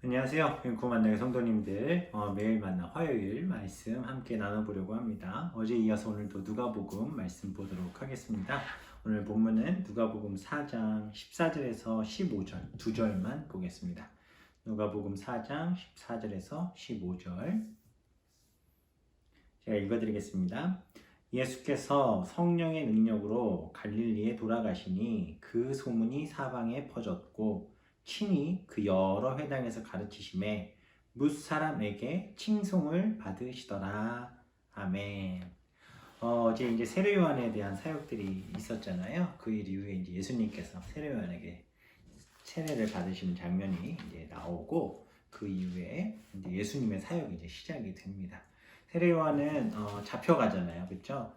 안녕하세요. 구만당의 성도님들, 매일 만나 화요일 말씀 함께 나눠보려고 합니다. 어제 이어서 오늘도 누가복음 말씀 보도록 하겠습니다. 오늘 본문은 누가복음 4장 14절에서 15절 두 절만 보겠습니다. 누가복음 4장 14절에서 15절 제가 읽어드리겠습니다. 예수께서 성령의 능력으로 갈릴리에 돌아가시니 그 소문이 사방에 퍼졌고 친히 그 여러 회당에서 가르치심에 뭇 사람에게 칭송을 받으시더라. 아멘. 어제 이제 세례 요한에 대한 사역들이 있었잖아요. 그 일 이후에 이제 예수님께서 세례 요한에게 세례를 받으시는 장면이 이제 나오고 그 이후에 이제 예수님의 사역이 이제 시작이 됩니다. 세례 요한은 잡혀가잖아요, 그렇죠?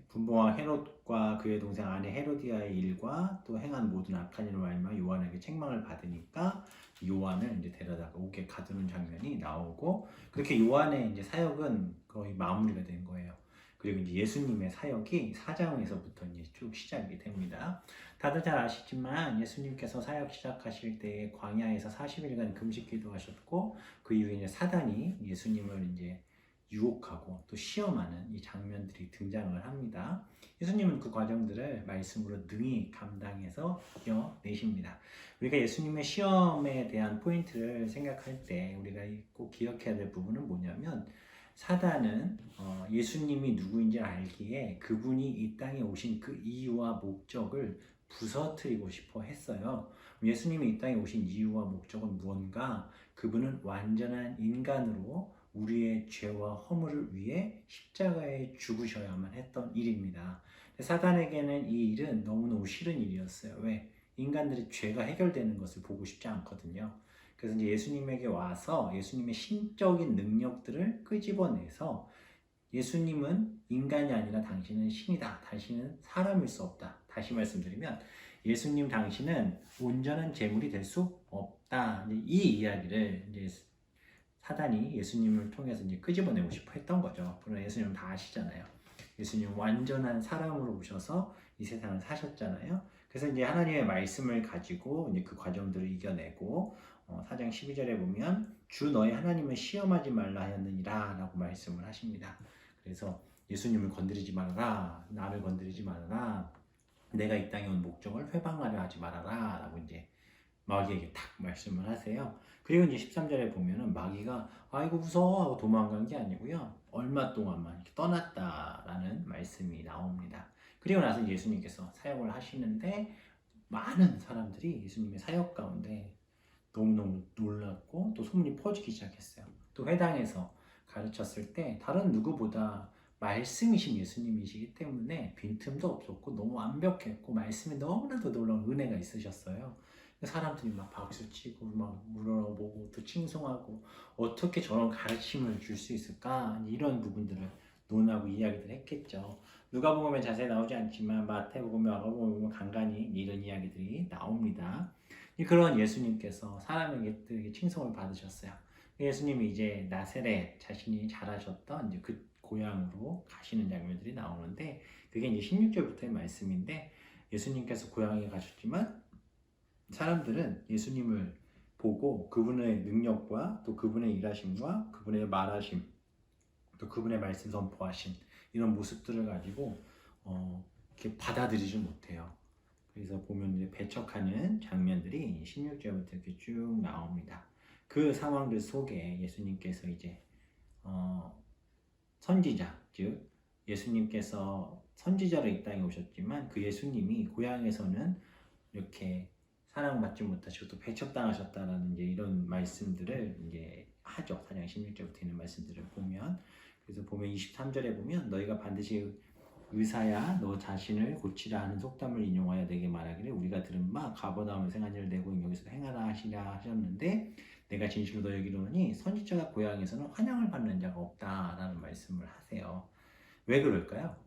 분봉왕 헤롯과 그의 동생 아내 헤로디아의 일과 또 행한 모든 악한 일로 말미암아 요한에게 책망을 받으니까 요한을 이제 데려다가 옥에 가두는 장면이 나오고 그렇게 요한의 이제 사역은 거의 마무리가 된 거예요. 그리고 이제 예수님의 사역이 4장에서부터 이제 쭉 시작이 됩니다. 다들 잘 아시지만 예수님께서 사역 시작하실 때 광야에서 40일간 금식 기도하셨고 그 이후에 이제 사단이 예수님을 이제 유혹하고 또 시험하는 이 장면들이 등장을 합니다. 예수님은 그 과정들을 말씀으로 능히 감당해서 이겨내십니다. 우리가 예수님의 시험에 대한 포인트를 생각할 때 우리가 꼭 기억해야 될 부분은 뭐냐면 사단은 예수님이 누구인지 알기에 그분이 이 땅에 오신 그 이유와 목적을 부서뜨리고 싶어 했어요. 예수님이 이 땅에 오신 이유와 목적은 무언가? 그분은 완전한 인간으로 우리의 죄와 허물을 위해 십자가에 죽으셔야만 했던 일입니다. 사단에게는 이 일은 너무너무 싫은 일이었어요. 왜? 인간들의 죄가 해결되는 것을 보고 싶지 않거든요. 그래서 이제 예수님에게 와서 예수님의 신적인 능력들을 끄집어내서 예수님은 인간이 아니라 당신은 신이다. 당신은 사람일 수 없다. 다시 말씀드리면 예수님 당신은 온전한 제물이 될 수 없다. 이 이야기를 이제 사단이 예수님을 통해서 이제 끄집어내고 싶어 했던 거죠. 그러나 예수님은 다 아시잖아요. 예수님 완전한 사람으로 오셔서 이 세상을 사셨잖아요. 그래서 이제 하나님의 말씀을 가지고 이제 그 과정들을 이겨내고 4장 12절에 보면 주 너의 하나님을 시험하지 말라 하였느니라 라고 말씀을 하십니다. 그래서 예수님을 건드리지 말아라, 나를 건드리지 말아라, 내가 이 땅에 온 목적을 회방하려 하지 말아라 라고 이제 마귀에게 탁 말씀을 하세요. 그리고 이제 13절에 보면은 마귀가 아이고 무서워 하고 도망간 게 아니고요. 얼마 동안만 이렇게 떠났다라는 말씀이 나옵니다. 그리고 나서 예수님께서 사역을 하시는데 많은 사람들이 예수님의 사역 가운데 너무너무 놀랐고 또 소문이 퍼지기 시작했어요. 또 회당에서 가르쳤을 때 다른 누구보다 말씀이신 예수님이시기 때문에 빈틈도 없었고 너무 완벽했고 말씀에 너무나도 놀라운 은혜가 있으셨어요. 사람들이 막 박수치고 막 물어보고 또 칭송하고 어떻게 저런 가르침을 줄 수 있을까 이런 부분들을 논하고 이야기를 했겠죠. 누가복음에 자세히 나오지 않지만 마태복음에 마가복음에 간간히 이런 이야기들이 나옵니다. 그런 예수님께서 사람에게 칭송을 받으셨어요. 예수님이 이제 나세렛 자신이 자라셨던 이제 그 고향으로 가시는 장면들이 나오는데 그게 이제 16절부터의 말씀인데 예수님께서 고향에 가셨지만 사람들은 예수님을 보고 그분의 능력과 또 그분의 일하심과 그분의 말하심 또 그분의 말씀 선포하심 이런 모습들을 가지고 이렇게 받아들이지 못해요. 그래서 보면 이제 배척하는 장면들이 16절부터 이렇게 쭉 나옵니다. 그 상황들 속에 예수님께서 이제 선지자, 즉 예수님께서 선지자로 이 땅에 오셨지만 그 예수님이 고향에서는 이렇게 사랑받지 못하시고 또 배척당하셨다라는 이제 이런 말씀들을 이제 하죠. 4장 16절부터 있는 말씀들을 보면 그래서 보면 23절에 보면 너희가 반드시 의사야 너 자신을 고치라 하는 속담을 인용하여 내게 말하기를 우리가 들은 바 가버나움에 행한 일을 내고 여기서 행하라 하시라 하셨는데 내가 진실로 너에게 이르노니 선지자가 고향에서는 환영을 받는 자가 없다라는 말씀을 하세요. 왜 그럴까요?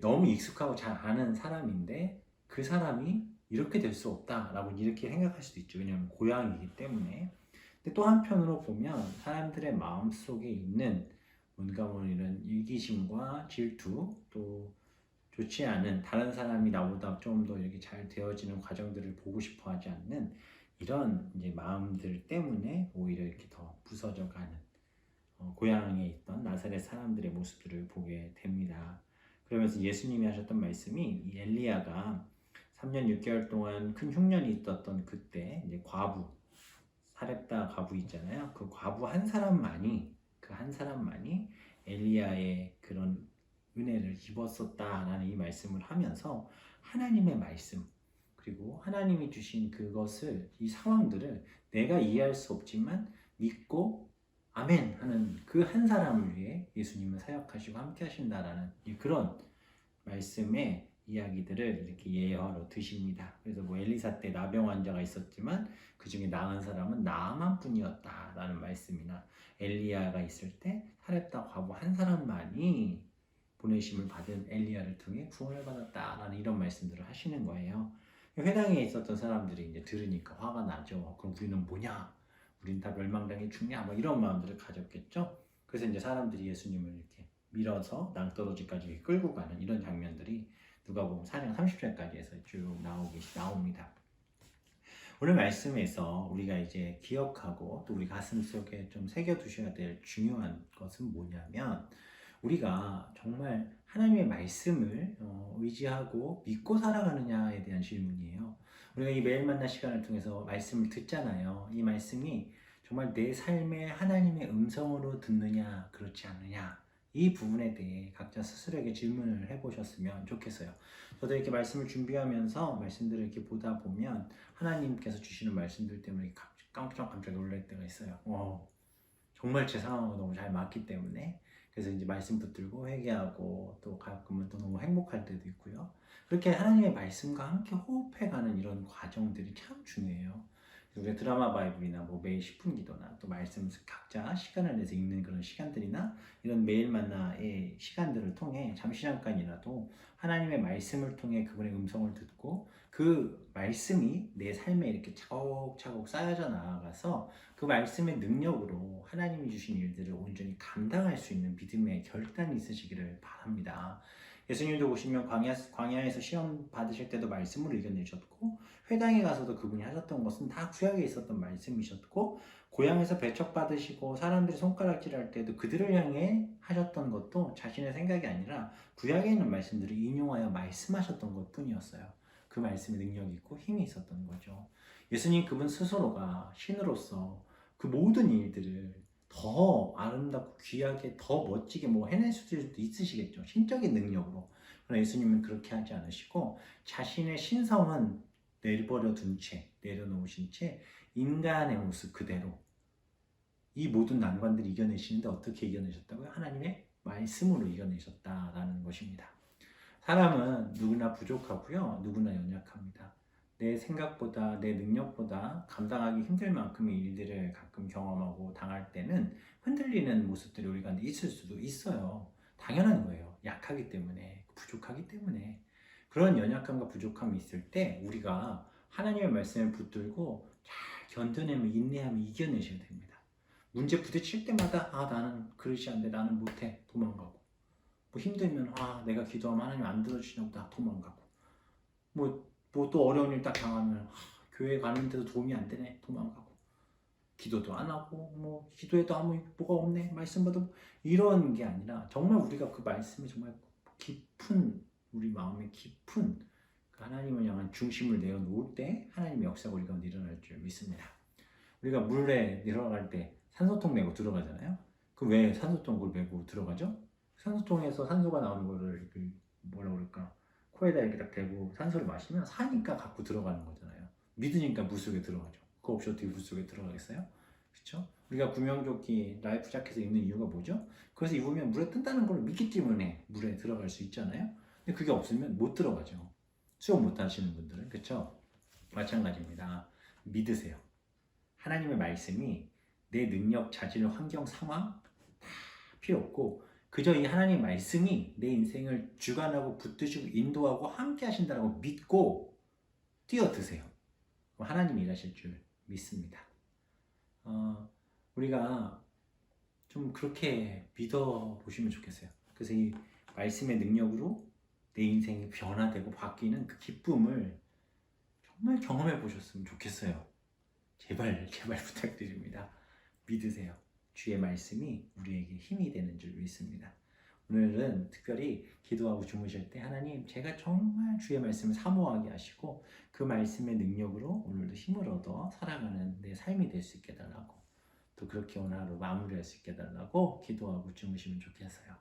너무 익숙하고 잘 아는 사람인데 그 사람이 이렇게 될 수 없다라고 이렇게 생각할 수도 있죠. 왜냐하면 고향이기 때문에. 근데 또 한편으로 보면 사람들의 마음속에 있는 뭔가 이런 이기심과 질투 또 좋지 않은 다른 사람이 나보다 좀 더 이렇게 잘 되어지는 과정들을 보고 싶어 하지 않는 이런 이제 마음들 때문에 오히려 이렇게 더 부서져가는 고향에 있던 나사렛 사람들의 모습들을 보게 됩니다. 그러면서 예수님이 하셨던 말씀이 이 엘리야가 3년 6개월 동안 큰 흉년이 있었던 그때 이제 과부 사렙다 과부 있잖아요. 그 과부 한 사람만이 그 한 사람만이 엘리야의 그런 은혜를 입었었다라는 이 말씀을 하면서 하나님의 말씀 그리고 하나님이 주신 그것을 이 상황들을 내가 이해할 수 없지만 믿고 아멘 하는 그 한 사람을 위해 예수님은 사역하시고 함께 하신다라는 그런 말씀의 이야기들을 이렇게 예화로 드십니다. 그래서 뭐 엘리사 때 나병 환자가 있었지만 그 중에 나은 사람은 나아만 뿐이었다라는 말씀이나 엘리야가 있을 때 사렙다 과부 한 사람만이 보내심을 받은 엘리야를 통해 구원을 받았다라는 이런 말씀들을 하시는 거예요. 회당에 있었던 사람들이 이제 들으니까 화가 나죠. 그럼 우리는 뭐냐? 우린 다 멸망당해 죽냐? 뭐 이런 마음들을 가졌겠죠. 그래서 이제 사람들이 예수님을 이렇게 밀어서 낭떠러지까지 끌고 가는 이런 장면들이 누가복음 4장 30절까지에서 쭉 나옵니다. 오늘 말씀에서 우리가 이제 기억하고 또 우리 가슴 속에 좀 새겨두셔야 될 중요한 것은 뭐냐면 우리가 정말 하나님의 말씀을 의지하고 믿고 살아가느냐에 대한 질문이에요. 우리가 이 매일 만나 시간을 통해서 말씀을 듣잖아요. 이 말씀이 정말 내 삶에 하나님의 음성으로 듣느냐 그렇지 않느냐 이 부분에 대해 각자 스스로에게 질문을 해보셨으면 좋겠어요. 저도 이렇게 말씀을 준비하면서 말씀들을 이렇게 보다 보면 하나님께서 주시는 말씀들 때문에 깜짝 놀랄 때가 있어요. 정말 제 상황과 너무 잘 맞기 때문에 그래서 이제 말씀 붙들고 회개하고 또 가끔은 또 너무 행복할 때도 있고요. 그렇게 하나님의 말씀과 함께 호흡해가는 이런 과정들이 참 중요해요. 우리가 드라마 바이블이나 뭐 매일 10분 기도나 또 말씀 각자 시간을 내서 읽는 그런 시간들이나 이런 매일 만나의 시간들을 통해 잠시 잠깐이라도 하나님의 말씀을 통해 그분의 음성을 듣고 그 말씀이 내 삶에 이렇게 차곡차곡 쌓여져 나아가서 그 말씀의 능력으로 하나님이 주신 일들을 온전히 감당할 수 있는 믿음의 결단이 있으시기를 바랍니다. 예수님도 보시면 광야에서 시험 받으실 때도 말씀으로 이겨내셨고 회당에 가서도 그분이 하셨던 것은 다 구약에 있었던 말씀이셨고 고향에서 배척받으시고 사람들이 손가락질할 때도 그들을 향해 하셨던 것도 자신의 생각이 아니라 구약에 있는 말씀들을 인용하여 말씀하셨던 것뿐이었어요. 그 말씀의 능력이 있고 힘이 있었던 거죠. 예수님 그분 스스로가 신으로서 그 모든 일들을 더 아름답고 귀하게 더 멋지게 뭐 해낼 수도 있으시겠죠. 신적인 능력으로. 그러나 예수님은 그렇게 하지 않으시고 자신의 신성은 내버려 둔 채, 내려놓으신 채 인간의 모습 그대로 이 모든 난관들을 이겨내시는데 어떻게 이겨내셨다고요? 하나님의 말씀으로 이겨내셨다라는 것입니다. 사람은 누구나 부족하고요. 누구나 연약합니다. 내 생각보다 내 능력보다 감당하기 힘들 만큼의 일들을 가끔 경험하고 당할 때는 흔들리는 모습들이 우리 가운데 있을 수도 있어요. 당연한 거예요. 약하기 때문에, 부족하기 때문에. 그런 연약함과 부족함이 있을 때 우리가 하나님의 말씀을 붙들고 잘 견뎌내며 인내하며 이겨내셔야 됩니다. 문제 부딪힐 때마다 나는 그릇이 안 돼, 나는 못해, 도망가고 뭐 힘들면 내가 기도하면 하나님 안 들어주시나 보다 도망가고 뭐 또 어려운 일 딱 당하면 교회 가는데도 도움이 안 되네 도망가고 기도도 안 하고 뭐 기도해도 아무 뭐가 없네 말씀 받고 이런 게 아니라 정말 우리가 그 말씀이 정말 깊은 우리 마음에 깊은 그 하나님을 향한 중심을 내어놓을 때 하나님의 역사가 우리 가운데 일어날 줄 믿습니다. 우리가 물에 들어갈 때 산소통 메고 들어가잖아요. 그 왜 산소통을 메고 들어가죠? 산소통에서 산소가 나오는 거를 뭐라 그럴까 코에다 이렇게 딱 대고 산소를 마시면 사니까 갖고 들어가는 거잖아요. 믿으니까 물속에 들어가죠. 그거 없이 어떻게 물속에 들어가겠어요? 그렇죠? 우리가 구명조끼 라이프 자켓을 입는 이유가 뭐죠? 그래서 입으면 물에 뜬다는 걸 믿기 때문에 물에 들어갈 수 있잖아요. 근데 그게 없으면 못 들어가죠. 수영 못 하시는 분들은 그렇죠? 마찬가지입니다. 믿으세요. 하나님의 말씀이 내 능력, 자질, 환경, 상황 다 필요 없고 그저 이 하나님의 말씀이 내 인생을 주관하고 붙드시고 인도하고 함께 하신다고 믿고 뛰어드세요. 하나님이 일하실 줄 믿습니다. 우리가 좀 그렇게 믿어보시면 좋겠어요. 그래서 이 말씀의 능력으로 내 인생이 변화되고 바뀌는 그 기쁨을 정말 경험해 보셨으면 좋겠어요. 제발 부탁드립니다. 믿으세요. 주의 말씀이 우리에게 힘이 되는 줄 믿습니다. 오늘은 특별히 기도하고 주무실 때 하나님 제가 정말 주의 말씀을 사모하게 하시고 그 말씀의 능력으로 오늘도 힘을 얻어 살아가는 내 삶이 될 수 있게 해달라고, 또 그렇게 오늘 하루 마무리할 수 있게 해달라고 기도하고 주무시면 좋겠어요.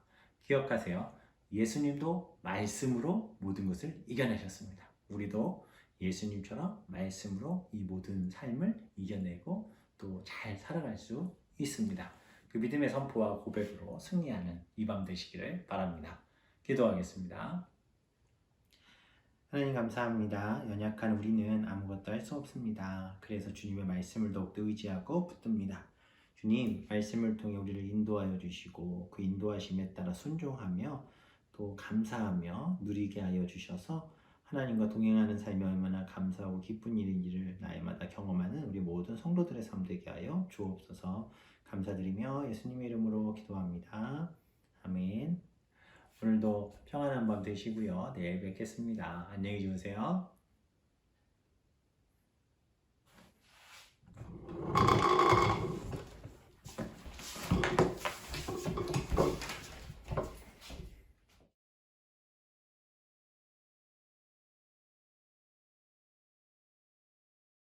기억하세요. 예수님도 말씀으로 모든 것을 이겨내셨습니다. 우리도 예수님처럼 말씀으로 이 모든 삶을 이겨내고 또 잘 살아갈 수 있습니다. 그 믿음의 선포와 고백으로 승리하는 이 밤 되시기를 바랍니다. 기도하겠습니다. 하나님 감사합니다. 연약한 우리는 아무것도 할 수 없습니다. 그래서 주님의 말씀을 더욱더 의지하고 붙듭니다. 주님, 말씀을 통해 우리를 인도하여 주시고 그 인도하심에 따라 순종하며 또 감사하며 누리게 하여 주셔서 하나님과 동행하는 삶이 얼마나 감사하고 기쁜 일인지를 날마다 경험하는 우리 모든 성도들의 삶 되게 하여 주옵소서. 감사드리며 예수님의 이름으로 기도합니다. 아멘. 오늘도 평안한 밤 되시고요. 내일 뵙겠습니다. 안녕히 주무세요.